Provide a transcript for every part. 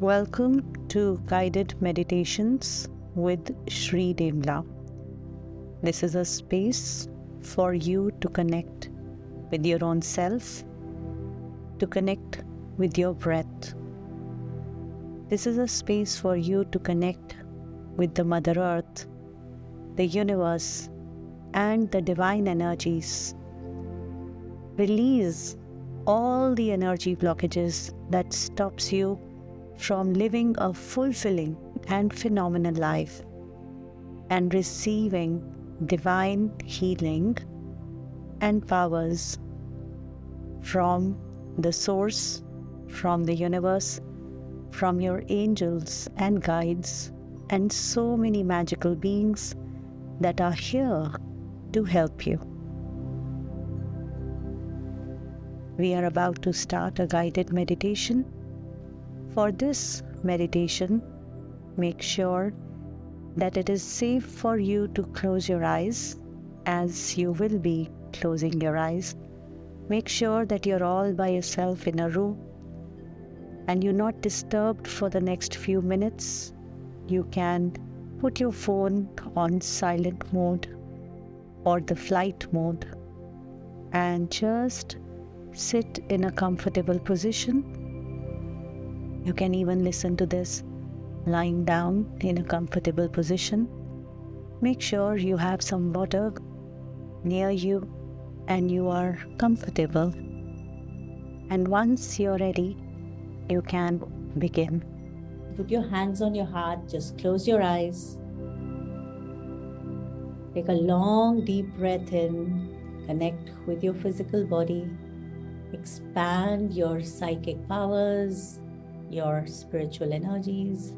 Welcome to Guided Meditations with Shree Dembla. This is a space for you to connect with your own self, to connect with your breath. This is a space for you to connect with the Mother Earth, the universe, and the divine energies. Release all the energy blockages that stops you from living a fulfilling and phenomenal life and receiving divine healing and powers from the source, from the universe, from your angels and guides, and so many magical beings that are here to help you. We are about to start a guided meditation. For this meditation, make sure that it is safe for you to close your eyes, as you will be closing your eyes. Make sure that you're all by yourself in a room and you're not disturbed for the next few minutes. You can put your phone on silent mode or the flight mode and just sit in a comfortable position. You can even listen to this lying down in a comfortable position. Make sure you have some water near you and you are comfortable. And once you're ready, you can begin. Put your hands on your heart, just close your eyes. Take a long, deep breath in, connect with your physical body, expand your psychic powers, your spiritual energies.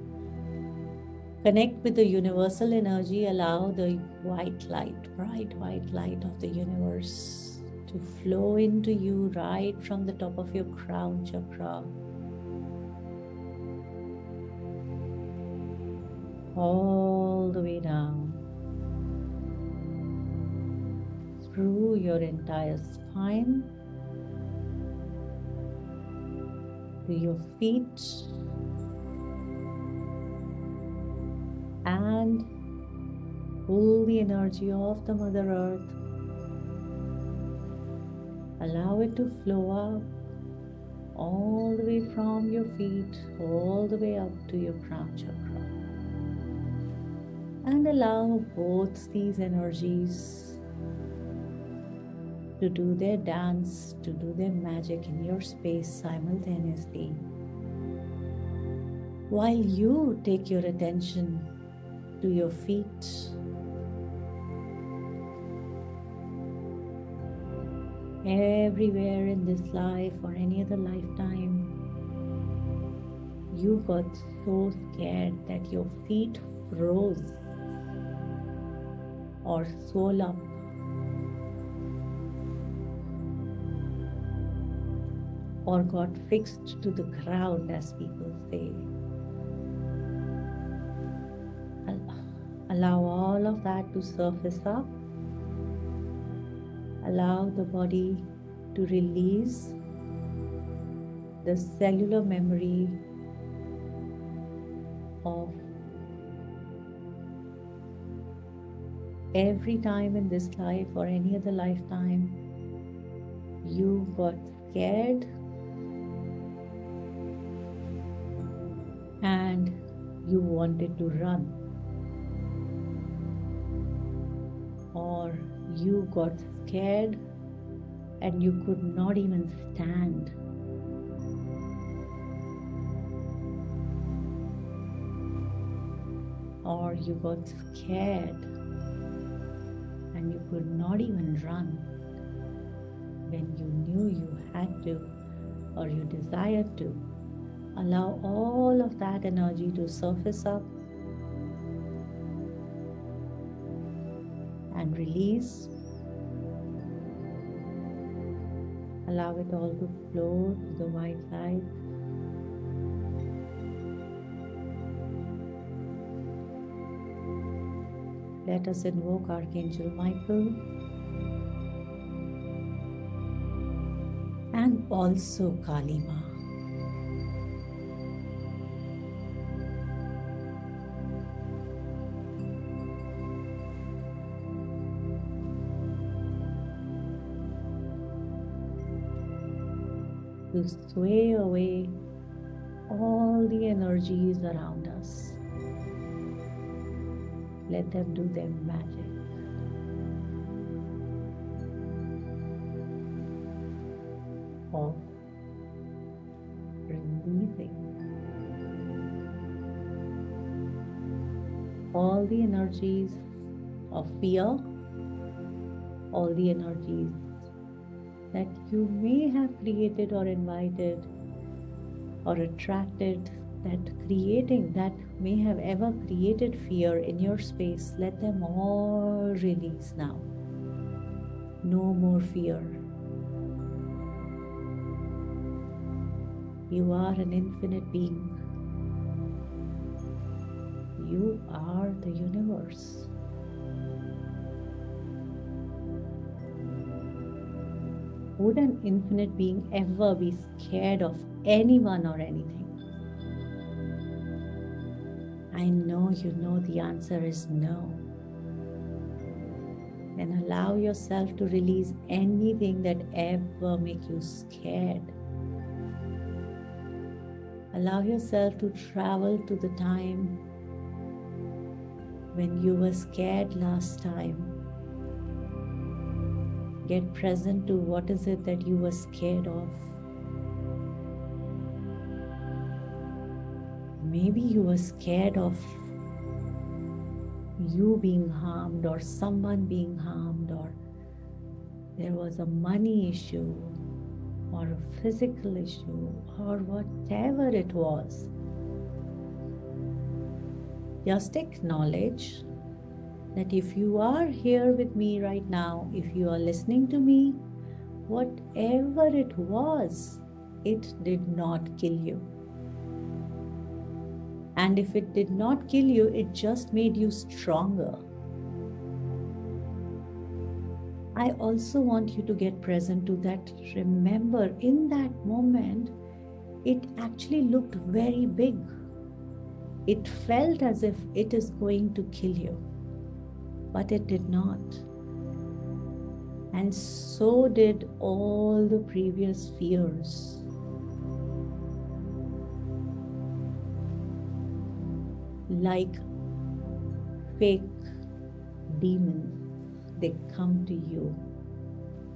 Connect with the universal energy. Allow the white light, bright white light of the universe to flow into you right from the top of your crown chakra, all the way down through your entire spine, to your feet, and pull the energy of the Mother Earth. Allow it to flow up all the way from your feet, all the way up to your crown chakra. And allow both these energies to do their dance, to do their magic in your space simultaneously, while you take your attention to your feet. Everywhere in this life or any other lifetime, you got so scared that your feet froze or swelled up, or got fixed to the ground, as people say. Allow all of that to surface up. Allow the body to release the cellular memory of every time in this life or any other lifetime you got scared and you wanted to run, or you got scared and you could not even stand, or you got scared and you could not even run when you knew you had to or you desired to. Allow all of that energy to surface up and release. Allow it all to flow to the white light. Let us invoke Archangel Michael and also Kali Ma. to sway away all the energies around us. Let them do their magic. Of releasing all the energies of fear, all the energies that you may have created or invited or attracted, that may have ever created fear in your space. Let them all release now. No more fear. You are an infinite being. You are the universe. Would an infinite being ever be scared of anyone or anything? I know you know the answer is no. Then allow yourself to release anything that ever make you scared. Allow yourself to travel to the time when you were scared last time. Get present to what is it that you were scared of. Maybe you were scared of you being harmed or someone being harmed, or there was a money issue or a physical issue or whatever it was. Just acknowledge that if you are here with me right now, if you are listening to me, whatever it was, it did not kill you. And if it did not kill you, it just made you stronger. I also want you to get present to that. Remember, in that moment, it actually looked very big. It felt as if it is going to kill you, but it did not. And so did all the previous fears. Like fake demons, they come to you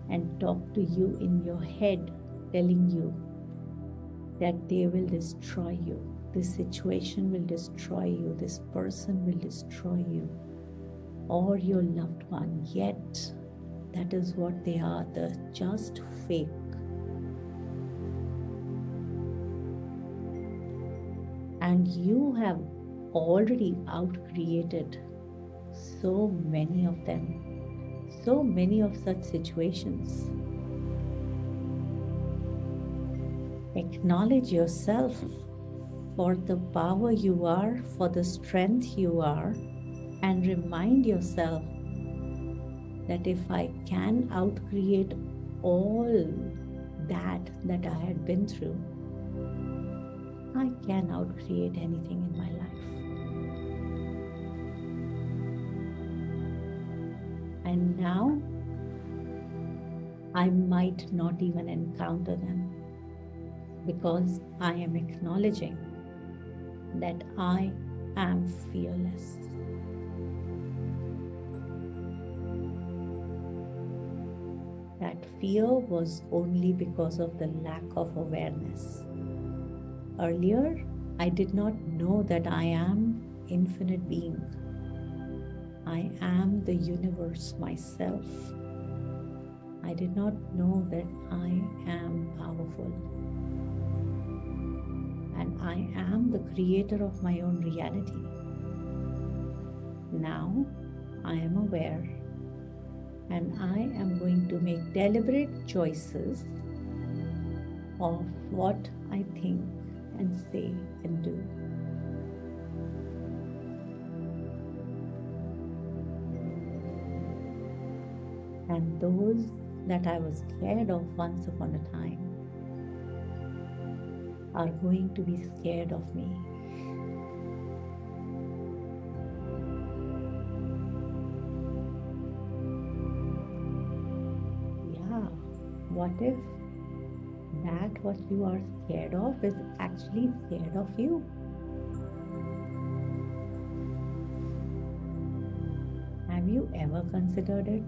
and talk to you in your head, telling you that they will destroy you. This situation will destroy you. This person will destroy you, or your loved one. Yet, that is what they are. They're just fake. And you have already outcreated so many of them, so many of such situations. Acknowledge yourself for the power you are, for the strength you are, and remind yourself that if I can outcreate all that I had been through, I can outcreate anything in my life. And now, I might not even encounter them because I am acknowledging that I am fearless. That fear was only because of the lack of awareness. Earlier, I did not know that I am infinite being. I am the universe myself. I did not know that I am powerful. And I am the creator of my own reality. Now, I am aware, and I am going to make deliberate choices of what I think and say and do. And those that I was scared of once upon a time are going to be scared of me. Yeah, what if that what you are scared of is actually scared of you. Have you ever considered it?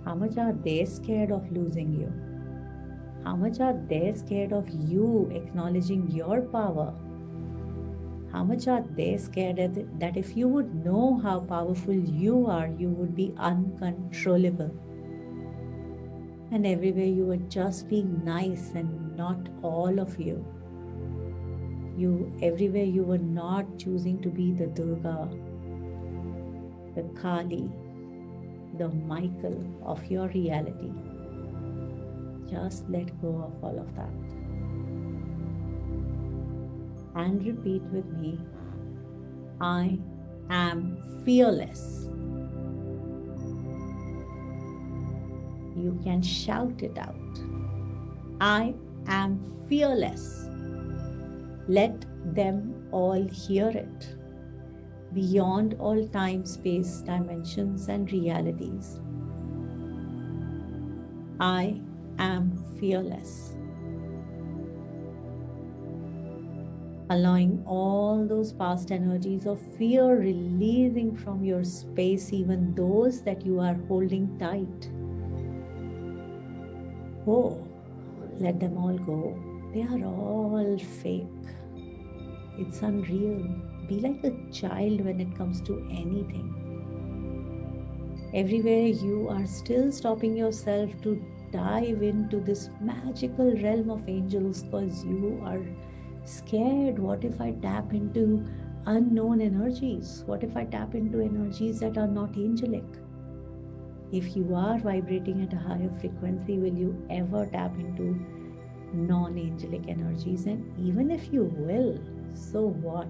How much are they scared of losing you? How much are they scared of you acknowledging your power? How much are they scared that if you would know how powerful you are, you would be uncontrollable? And everywhere you were just being nice and not all of you. Everywhere you were not choosing to be the Durga, the Kali, the Michael of your reality. Just let go of all of that. And repeat with me, I am fearless. You can shout it out. I am fearless. Let them all hear it. Beyond all time, space, dimensions, and realities. I am fearless. Allowing all those past energies of fear releasing from your space, even those that you are holding tight. Oh, let them all go. They are all fake. It's unreal. Be like a child when it comes to anything. Everywhere you are still stopping yourself to dive into this magical realm of angels because you are scared. What if I tap into unknown energies? What if I tap into energies that are not angelic? If you are vibrating at a higher frequency, will you ever tap into non-angelic energies? And even if you will, so what?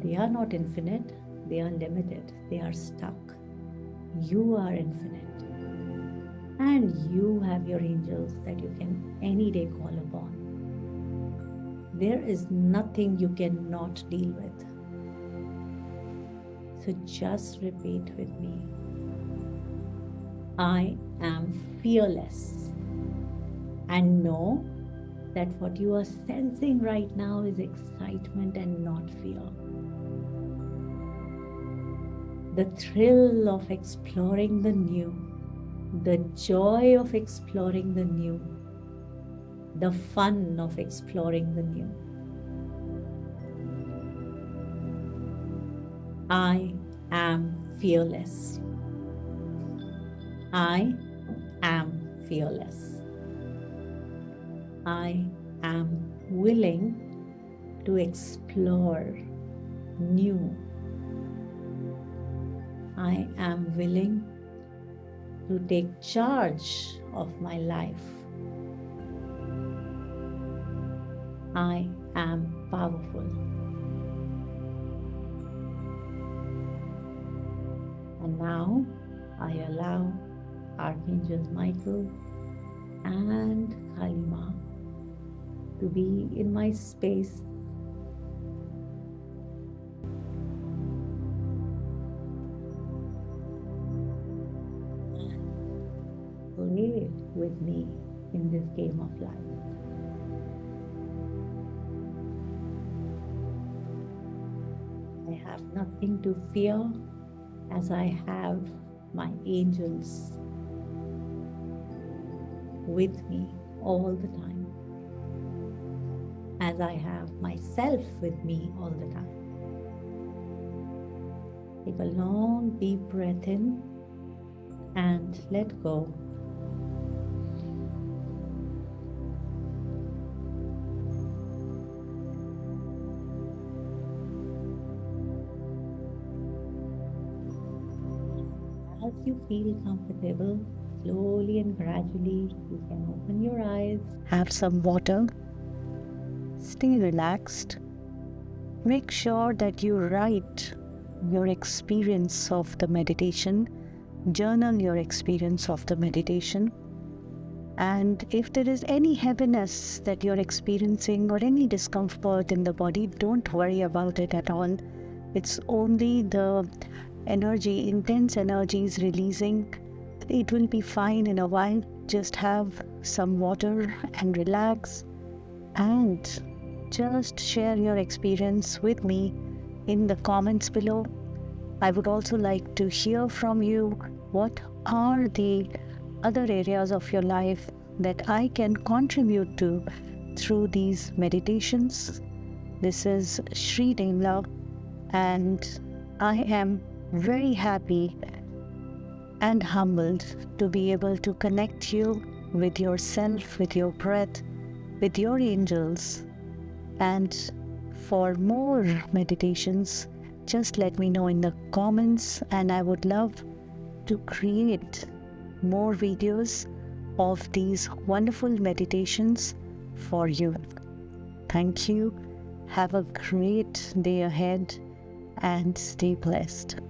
They are not infinite, they are limited, they are stuck. You are infinite. And you have your angels that you can any day call upon. There is nothing you cannot deal with. So just repeat with me. I am fearless. And know that what you are sensing right now is excitement and not fear. The thrill of exploring the new, the joy of exploring the new, the fun of exploring the new. I am fearless. I am fearless. I am willing to explore new. I am willing to take charge of my life. I am powerful. And now I allow Archangels Michael and Kalima to be in my space. Play with me in this game of life. I have nothing to fear as I have my angels with me all the time, as I have myself with me all the time. Take a long deep breath in and let go. As you feel comfortable, slowly and gradually, you can open your eyes. Have some water. Stay relaxed. Make sure that you write your experience of the meditation. Journal your experience of the meditation. And if there is any heaviness that you're experiencing or any discomfort in the body, don't worry about it at all. It's only the energy, intense energy is releasing. It will be fine in a while. just have some water and relax, and just share your experience with me in the comments below. I would also like to hear from you, what are the other areas of your life that I can contribute to through these meditations. This is Shree Dembla, and I am very happy and humbled to be able to connect you with yourself, with your breath, with your angels. And for more meditations, just let me know in the comments, and I would love to create more videos of these wonderful meditations for you. Thank you. Have a great day ahead and stay blessed.